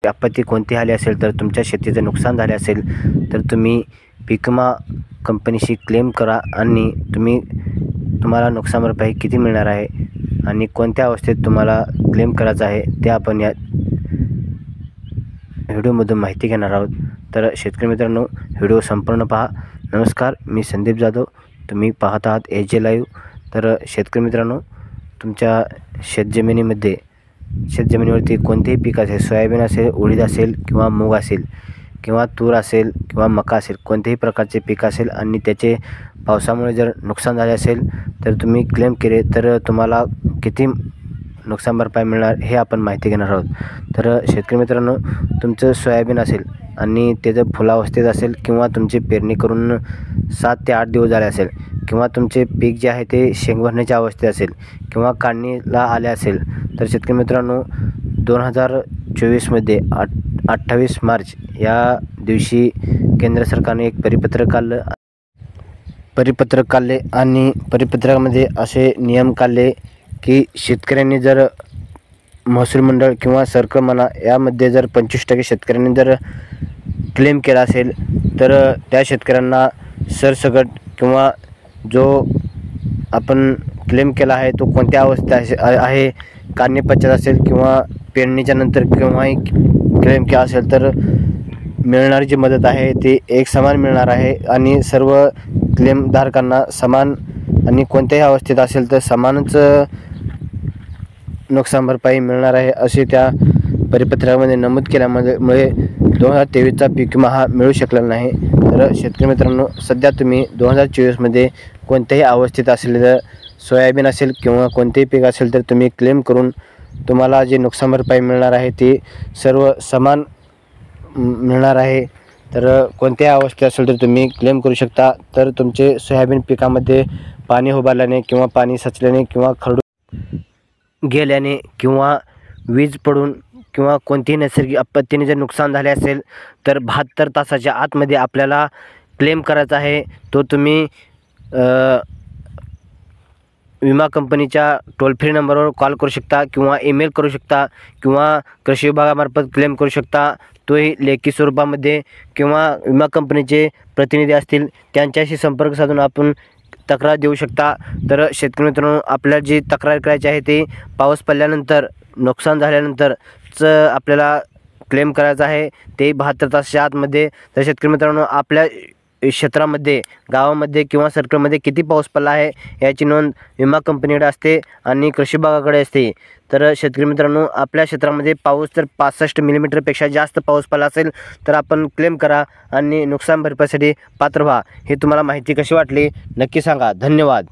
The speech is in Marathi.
आपत्ती कोणती आली असेल, तर तुमच्या शेतीचं नुकसान झाले असेल, तर तुम्ही पीक विमा कंपनीशी क्लेम करा आणि तुम्हाला नुकसान भरपाई किती मिळणार आहे आणि कोणत्या अवस्थेत तुम्हाला क्लेम करायचं आहे ते आपण या व्हिडिओमधून माहिती घेणार आहोत. तर शेतकरी मित्रांनो, व्हिडिओ संपूर्ण पहा. नमस्कार, मी संदीप जाधव. तुम्ही पाहत आहात AJ लाईव्ह. तर शेतकरी मित्रांनो, तुमच्या शेतजमिनीवरती कोणतेही पीक असेल, सोयाबीन असेल, उडीद असेल किंवा मूग असेल किंवा तूर असेल किंवा मका असेल, कोणत्याही प्रकारचे पीक असेल आणि त्याचे पावसामुळे जर नुकसान झाले असेल, तर तुम्ही क्लेम केले तर तुम्हाला किती नुकसान भरपाई मिळणार हे आपण माहिती घेणार आहोत. तर शेतकरी मित्रांनो, तुमचं सोयाबीन असेल आणि त्याचं फुलावस्थेत असेल किंवा तुमची पेरणी करून 7 ते 8 दिवस झाले असेल किंवा तुमचे पीक जे आहे ते शेंग भरण्याच्या अवस्थेत असेल किंवा काढणीला आले असेल, तर शेतकरी मित्रांनो, 2024मध्ये 28 मार्च या दिवशी केंद्र सरकारने एक परिपत्रक काढले आणि परिपत्रकामध्ये असे नियम काढले की शेतकऱ्यांनी जर महसूल मंडळ किंवा सर्कल म्हणा यामध्ये जर 25% शेतकऱ्यांनी जर क्लेम केला असेल, तर त्या शेतकऱ्यांना सरसकट किंवा जो आपण क्लेम केला आहे तो कोणत्या अवस्थेत आहे, काढणी पश्चात असेल किंवा पेरणीच्या नंतर केव्हाही क्लेम केला असेल, तर मिळणारी जी मदत आहे ती एक समान मिळणार आहे आणि सर्व क्लेमधारकांना समान आणि कोणत्याही अवस्थेत असेल तर समानच नुकसान भरपाई मिळणार आहे असे त्या परिपत्रकामध्ये नमूद केल्यामुळे 2023चा पीक विमा हा मिळू शकलेला नाही. तर शेतकरी मित्रांनो, सध्या तुम्ही 2024मध्ये कोणत्याही अवस्थेत असलेलं सोयाबीन असेल किंवा कोणतेही पीक असेल, तर तुम्ही क्लेम करून तुम्हाला जे नुकसान भरपाई मिळणार आहे ते सर्व समान मिळणार आहे. तर कोणत्याही अवस्थेत असेल तर तुम्ही क्लेम करू शकता. तर तुमचे सोयाबीन पिकामध्ये पाणी उभारल्याने किंवा पाणी साचल्याने किंवा खरडून गेल्याने किंवा वीज पडून किंवा कोणतीही नैसर्गिक आपत्तीने जर नुकसान झाले असेल, तर 72 तासाच्या आतमध्ये आपल्याला क्लेम करायचा आहे. तो तुम्ही विमा कंपनीच्या टोल फ्री नंबरवर कॉल करू शकता किंवा ईमेल करू शकता किंवा कृषी विभागामार्फत क्लेम करू शकता. तोही लेखी स्वरूपामध्ये किंवा विमा कंपनीचे प्रतिनिधी असतील त्यांच्याशी संपर्क साधून आपण तक्रार देऊ शकता. तर शेतकरी मित्रांनो, आपल्याला जी तक्रार करायची आहे ते पाऊस पडल्यानंतर नुकसान झाल्यानंतरच आपल्याला क्लेम करायचं आहे, ते 72 तासाच्या आतमध्ये. तर शेतकरी मित्रांनो, आपल्या क्षेत्रामध्ये, गावामध्ये किंवा सर्कलमध्ये किती पाऊस पडला आहे याची नोंद विमा कंपनीकडे असते आणि कृषी विभागाकडे असते. तर शेतकरी मित्रांनो, आपल्या क्षेत्रामध्ये पाऊस जर 65 मिलीमीटरपेक्षा जास्त पाऊस पडला असेल तर आपण क्लेम करा आणि नुकसान भरपाईसाठी पात्र व्हा. हे तुम्हाला माहिती कशी वाटली नक्की सांगा. धन्यवाद.